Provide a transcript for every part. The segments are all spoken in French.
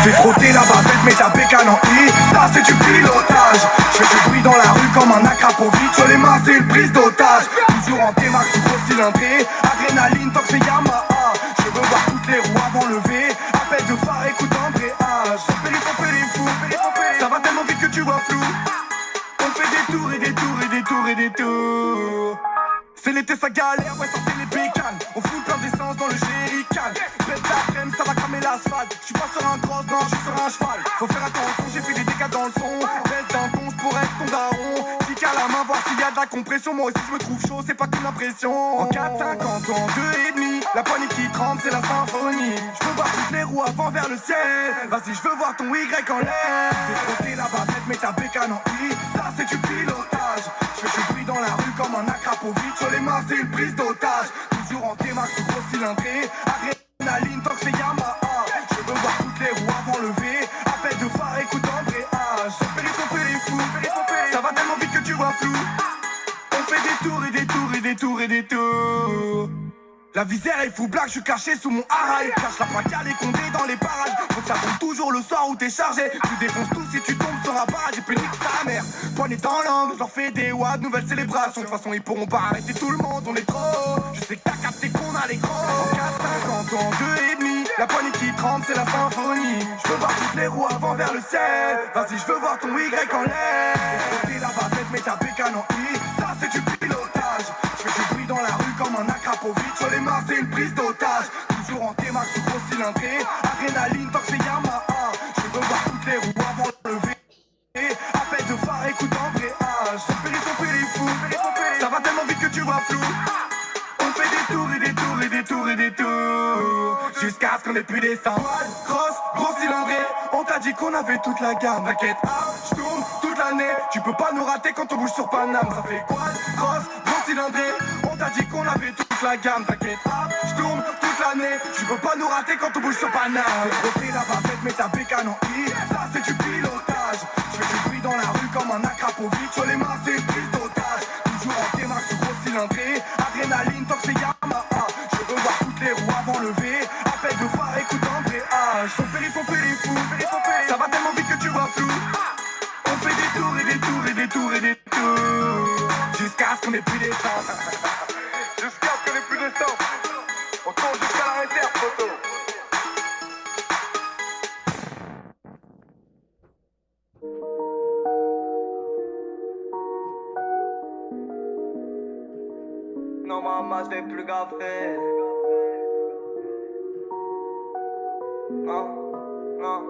Fais frotter la bavette, mets ta bécane en I. Ça c'est du pilotage. Je fais du bruit dans la rue comme un Akrapovic. Sur les mains c'est une prise d'otage. Toujours en T-Max ou gros cylindré. Adrénaline, tox et Yamaha. Je veux voir toutes les roues avant lever. Appel de phare, écoute embrayage. Fais les fous, ça va tellement vite que tu vois flou. On fait des tours et des tours et des tours et des tours. C'est l'été, ça galère, ouais, sortez les bécanes. On fout plein d'essence dans le jerrycan. Bête d'après-midi, ça va cramer l'asphalte. J'suis pas sur un cross, non, j'suis sur un cheval. Faut faire attention, j'ai fait des dégâts dans le son. Baisse d'un ton, j'pourrais être ton daron. Clique à la main, voir s'il y a de la compression. Moi aussi, j'me trouve chaud, c'est pas qu'une impression. En 4,50, en 2,5. La poignée qui tremble, c'est la symphonie. J'veux voir toutes les roues avant vers le ciel. Vas-y, j'veux voir ton Y en l'air. Fais frotter la bavette, mets ta bécane en I. Ça, c'est du pilotage. J'fais du bruit dans la rue comme un Akrapovic. Sur les mains, c'est une prise d'otage. Toujours en T-Max ou gros cylindré. Adrénaline, tox et Yamaha. Je veux voir toutes les roues avant lever. Appel de phare, écoute embrayage. Fais les fous, ça va tellement vite que tu vois flou. On fait des tours et des tours et des tours et des tours. La visière est fou black, je suis caché sous mon haraï. Cache la plaque à les condés dans les parages. Faut que ça tombe toujours le soir où t'es chargé. Tu défonces tout si tu tombes sur un barrage. Et puis nique ta mère, poignée dans l'angle. Je leur fais des wads, nouvelle célébration. De toute façon ils pourront pas arrêter tout le monde, on est trop. Je sais que t'as capté qu'on a les gros. En 4,50, en 2,5. La poignée qui tremble, c'est la symphonie. Je veux voir toutes les roues avant vers le ciel. Vas-y, je veux voir ton Y en l'air. Fais la bavette, mets ta bécane en I. Ça c'est du pilotage. Je fais du bruit dans la rue comme un Akrapovic. Sur les mains, c'est une prise d'otage. Toujours en T-Max ou gros cylindré. Adrénaline, tox et Yamaha. Je veux voir toutes les roues avant de lever. Appel de phare, écoute embrayage. Fais les fous, ça va tellement vite que tu vois flou. On fait des tours et des tours et des tours et des tours. Jusqu'à ce qu'on ait plus des seins. Cross, gros cylindré. On t'a dit qu'on avait toute la gamme. T'inquiète, je tourne toute l'année. Tu peux pas nous rater quand on bouge sur Paname. Ça fait quad, cross, gros cylindré. On t'a dit qu'on avait toute la gamme. T'inquiète, je tourne toute l'année. Tu peux pas nous rater quand on bouge sur Paname. Fais frotter la bavette, mets ta bécane en I. Ça c'est du pilotage. Je fais du bruit dans la rue comme un Akrapovic. Sur les mains c'est une prise d'otage. Toujours en T-Max ou gros cylindré. Adrénaline, tox et Yamaha. Je veux voir toutes les roues avant lever. Appel de phare, écoute embrayage. Fais les fous, ça va tellement vite que tu vois flou. On fait des tours et des tours et des tours et des tours. Jusqu'à ce qu'on ait plus d'essence. Jusqu'à ce qu'on ait plus d'essence. On tourne jusqu'à la réserve, photo. Non maman, je vais plus gaffer. Non, non.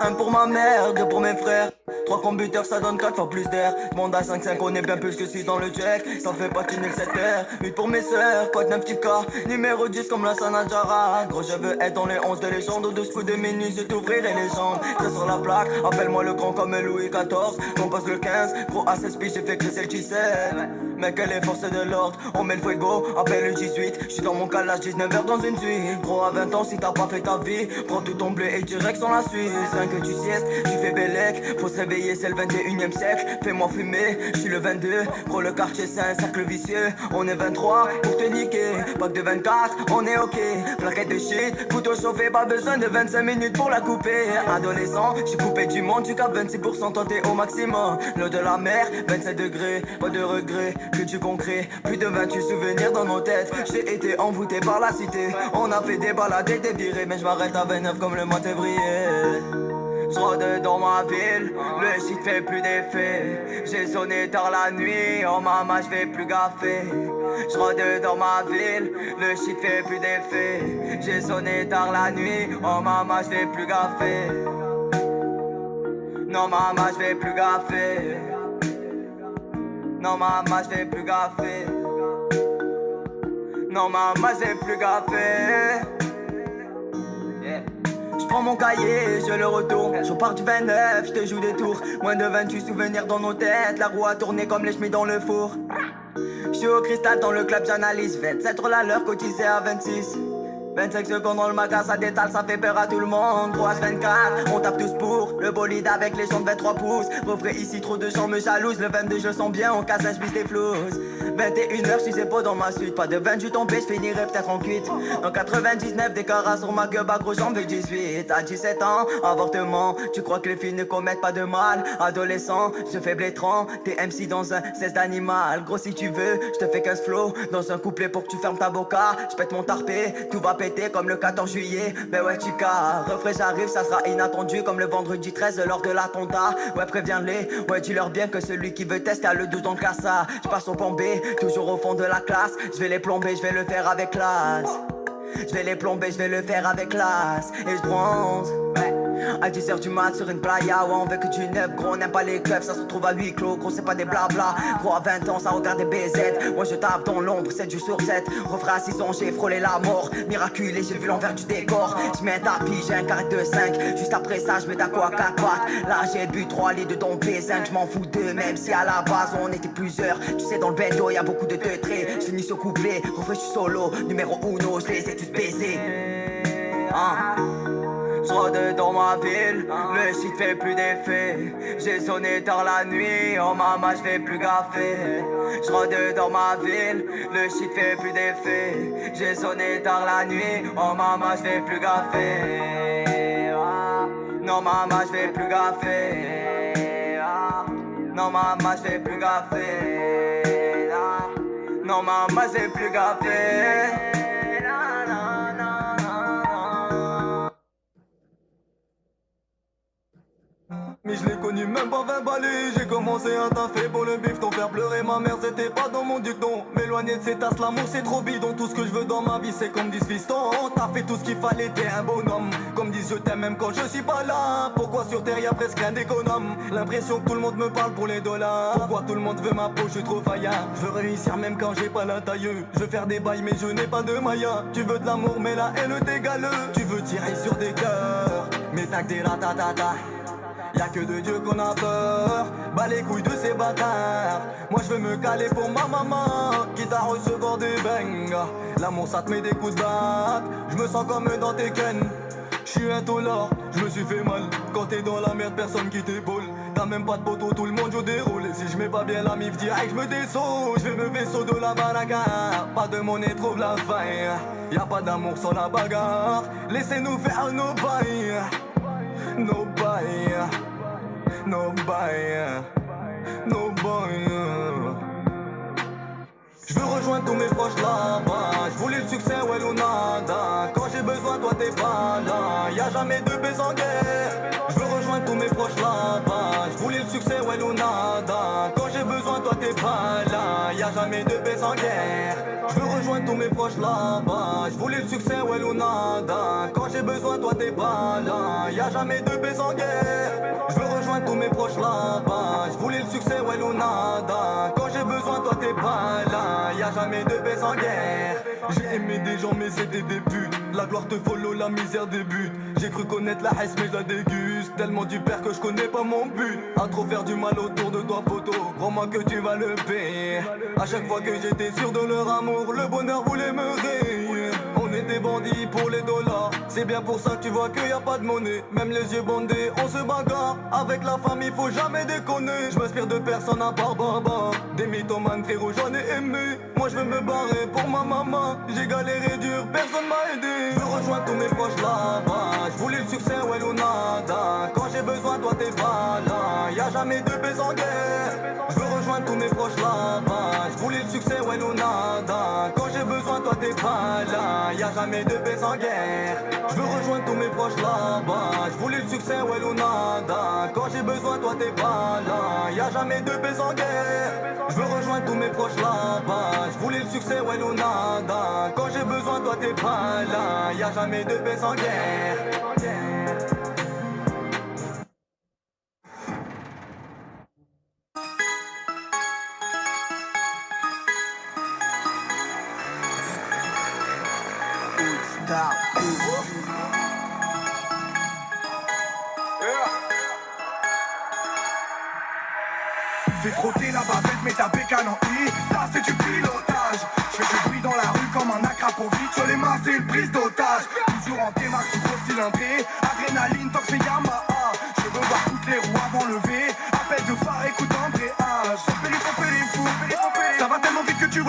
Un pour ma mère, deux pour mes frères. 3 computers ça donne 4 fois plus d'air. Monde à 5-5 on est bien plus que 6 dans le jack. Ça fait pas tunnel 7 heures. 8 pour mes sœurs, code 9 petits cas. Numéro 10 comme la Sanadjara. Gros je veux être dans les 11 de légende. Au 12 coups de minuit je t'ouvrirai les jambes. C'est sur la plaque, appelle-moi le grand comme Louis XIV. On passe le 15, gros à 16 piges j'ai fait crisser le 17. Mec elle est force de l'ordre, on met le fuego, appelle le 18. J'suis dans mon calage 19h dans une suite. Gros à 20 ans si t'as pas fait ta vie. Prends tout ton bleu et direct sur la Suisse. Rien que tu siestes, tu fais bellec. Faut se réveiller c'est le 21e siècle. Fais-moi fumer, j'suis le 22. Gros le quartier c'est un cercle vicieux. On est 23 pour te niquer. Pack de 24, on est ok. Plaquette de shit, couteau chauffé, pas besoin de 25 minutes pour la couper. Adolescent, j'suis coupé du monde, tu capes 26%, toi t'es au maximum. L'eau de la mer, 27 degrés, pas de regret, que du concret. Plus de 28 souvenirs dans nos têtes. J'ai été envoûté par la cité. On a fait des balades et des virées, mais j'm'arrête à 29 comme le mois de février. J'rôde dans ma ville, le shit fait plus d'effet. J'ai sonné tard la nuit, oh maman j'fais plus gaffer. J'rôde dans ma ville, le shit fait plus d'effet. J'ai sonné tard la nuit, oh maman j'fais plus gaffer. Non maman j'fais plus gaffer. Non maman j'fais plus gaffer. Non maman j'fais plus gaffer. J'prends mon cahier, je le retourne. Je pars du 29, je te joue des tours. Moins de 28 souvenirs dans nos têtes. La roue a tourné comme les chemins dans le four. J'suis au cristal dans le club, j'analyse. 27 la l'heure cotisé à 26. 25 secondes dans le magasin, ça détale, ça fait peur à tout le monde. 3h24, on tape tous pour le bolide avec les champs de 23 pouces. Refrais ici, trop de gens me jalousent. Le 22, je sens bien, on casse un j'vise des flouses. 21h, je suis beau dans ma suite. Pas de 28 tombé, je finirai peut-être en cuite. Dans 99, des carats sur ma gueule, gros j'en veux 18. À 17 ans, avortement. Tu crois que les filles ne commettent pas de mal? Adolescent, je fais blétrant. T'es MC dans un 16 d'animal. Gros, si tu veux, je te fais 15 flows dans un couplet pour que tu fermes ta boca. Je pète mon tarpé, tout va péter comme le 14 juillet. Ben ouais, chica, refrais, j'arrive, ça sera inattendu comme le vendredi 13 lors de l'attentat. Ouais, préviens-les, ouais, dis-leur bien que celui qui veut tester a le 12 dans le cassa. Je passe au plan B, toujours au fond de la classe. Je vais les plomber, je vais le faire avec classe. Je vais les plomber, je vais le faire avec classe. Et je bronze, ouais. À 10h du mat sur une playa, ouais on veut que du neuf. Gros on n'aime pas les clubs, ça se retrouve à huis clos. Gros c'est pas des blabla, gros à 20 ans ça regarde des BZ. Moi je tape dans l'ombre, 7 jours sur 7. Refrain à 6 ans, j'ai frôlé la mort. Miraculé, j'ai vu l'envers du décor. Je mets un tapis, j'ai un carré de 5. Juste après ça, je mets ta quoi à 4 pattes. Là j'ai bu 3 litres de Dom P5. Je m'en fous d'eux, même si à la base on était plusieurs. Tu sais dans le bendo y'a beaucoup de deux traits. Je finis ce couplet, refais je suis solo. Numéro 1, je les ai tous baisés. Je rôde dans ma ville, le shit fait plus d'effet. J'ai sonné tard la nuit, oh maman je fais plus gaffer. Je rôde dans ma ville, le shit fait plus d'effet. J'ai sonné tard la nuit, oh maman je fais plus gaffer. Non maman je fais plus gaffer. Non maman je fais plus gaffer. Non maman je fais plus gaffer. Mais je l'ai connu même pas 20 balais. J'ai commencé à taffer pour le bif. Ton faire pleurer ma mère c'était pas dans mon dicton. M'éloigner de ces tasses, l'amour c'est trop bidon. Tout ce que je veux dans ma vie c'est comme disent fiston. T'as fait tout ce qu'il fallait, t'es un bonhomme. Comme disent je t'aime même quand je suis pas là. Pourquoi sur terre y'a presque un d'économe? L'impression que tout le monde me parle pour les dollars. Pourquoi tout le monde veut ma peau, je suis trop faillard. Je veux réussir même quand j'ai pas la taille. Je veux faire des bails mais je n'ai pas de maillot. Tu veux de l'amour mais la haine t'égale. Tu veux tirer sur des cœurs mais t'as que des ratatata. Y'a que de Dieu qu'on a peur. Bas les couilles de ces bâtards. Moi je veux me caler pour ma maman, quitte à recevoir des bangs. L'amour ça te met des coups de batte. Je me sens comme dans Tekken. J'suis un tolard, je me suis fait mal. Quand t'es dans la merde, personne qui t'épaule. T'as même pas de poteau, tout le monde joue des rôles. Et si je mets pas bien la mif direct, je me descends. Je vais me vaisseau de la baraga. Pas de monnaie, trouve la faille. Y'a pas d'amour sans la bagarre. Laissez-nous faire nos bails. No buy, no buy, no buy. Je veux rejoindre tous mes proches là-bas. Je voulais le succès, ouais ou nada. Quand j'ai besoin, toi t'es pas là. Y'a jamais de paix en guerre. Je veux rejoindre tous mes proches là-bas. Je voulais le succès, ouais ou nada. Quand j'ai besoin, toi t'es pas là. Y'a jamais de paix en guerre. Je veux rejoindre tous mes proches là-bas. Je voulais le succès, ouais ou nada. Quand j'ai besoin, toi t'es pas là. Y'a jamais de paix en guerre. Je veux rejoindre tous mes proches là-bas. Je voulais le succès, ouais ou nada. Quand j'ai besoin, toi t'es pas là. Y'a jamais de paix en guerre. J'ai aimé des gens mais c'était des putes. La gloire te follow, la misère débute. J'ai cru connaître la haisse mais je la déguste. Tellement du père que je connais pas mon but. À trop faire du mal autour de toi photo. Crois-moi que tu vas le payer. À chaque fois que j'étais sûr de leur amour, le bonheur voulait me rayer. On était bandits pour les dollars. C'est bien pour ça que tu vois qu'il y a pas de monnaie. Même les yeux bandés, on se bagarre. Avec la famille faut jamais déconner. Je m'inspire de personne à part Baba. Des mythomanes frérot j'en ai aimé. Moi je veux me barrer pour ma maman. J'ai galéré dur, personne m'a aidé. Je veux rejoindre tous mes proches là-bas. Je voulais le succès, ouais ou nada. Quand j'ai besoin, toi t'es pas là. Y'a jamais de paix en guerre. Je veux rejoindre tous mes proches là-bas. Je voulais le succès, ouais ou nada. Quand j'ai besoin, toi t'es pas là. Y'a jamais de paix en guerre. Je veux rejoindre tous mes proches là-bas. Je voulais le succès, ouais ou nada. Quand j'ai besoin, toi t'es pas là. Y'a jamais de paix en guerre. Je veux rejoindre tous mes proches là-bas. Je voulais le succès, ouais ou nada. Quand j'ai besoin, toi t'es pas là. Y'a jamais de paix en guerre. Fais frotter la bavette, mais ta bécane en I. Ça c'est du pilotage. Je fais du bruit dans la rue comme un Akrapovic. Sur les mains c'est une prise d'otage. Toujours en T-Max ou gros cylindré. Adrénaline, tox et Yamaha. Je veux voir toutes les roues avant lever. Appel de phare, écoute embrayage. Sur périph', on fait les fous. Ça va tellement vite que tu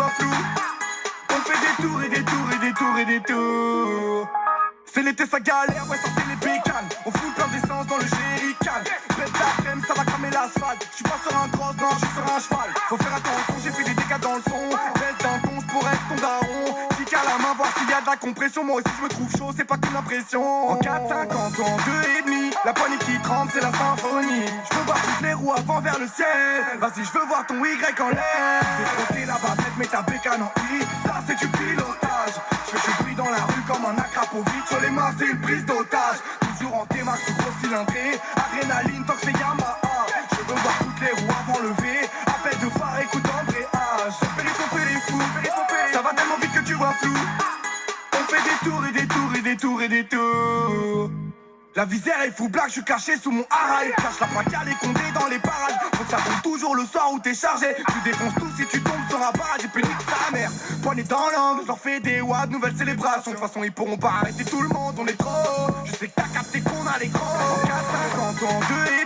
ça galère, ouais sortez les bécanes. On fout plein d'essence dans le jerrycan. Bête d'après-midi, ça va cramer l'asphalte. J'suis pas sur un cross, non, j'suis sur un cheval. Faut faire attention, j'ai fait des dégâts dans le son. Baisse d'un ton, j'pourrais être ton daron. Kick à la main, voir s'il y a de la compression. Moi aussi j'me trouve chaud, c'est pas qu'une impression. En 4-50 ans, 2,5. La poignée qui tremble, c'est la symphonie. J'veux voir toutes les roues avant vers le ciel. Vas-y, j'veux voir ton Y en l'air. Fais frotter la bavette, mets ta bécane en I. Ça c'est du pilotage. J'fais du bruit dans la rue comme un Akrapovic. Sur les mains, c'est une prise d'otage. Toujours en T-Max ou gros cylindré. Adrénaline, tant que c'est Yamaha. Je veux voir toutes les roues avant lever. Appel de phare, écoute embrayage. Fais les fous, ça va tellement vite que tu vois flou. On fait des tours et des tours et des tours et des tours. La visière est fou black, je suis caché sous mon haraï. Cache la plaque à les condés dans les parages. Faut que ça tombe toujours le soir où t'es chargé. Tu défonces tout si tu tombes sur un barrage. Et puis nique ta mère, poignée dans l'angle. Je leur fais des wads, nouvelle célébration. De toute façon ils pourront pas arrêter tout le monde, on est trop. Je sais que t'as capté qu'on a les gros. 4-50 ans,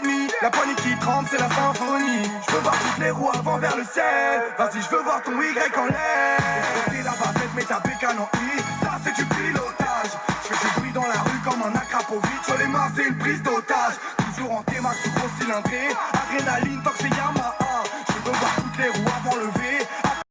2,5. La poignée qui tremble, c'est la symphonie. Je veux voir toutes les roues avant vers le ciel. Vas-y, je veux voir ton Y en l'air. Fais la bavette, mets ta bécane en I. Ça c'est du pilotage. Je fais du bruit dans la rue comme un Akrapovic. Sur les mains, c'est une prise d'otage. Toujours en T-Max ou gros cylindré. Adrénaline, tant que c'est Yamaha. Je veux voir toutes les roues avant le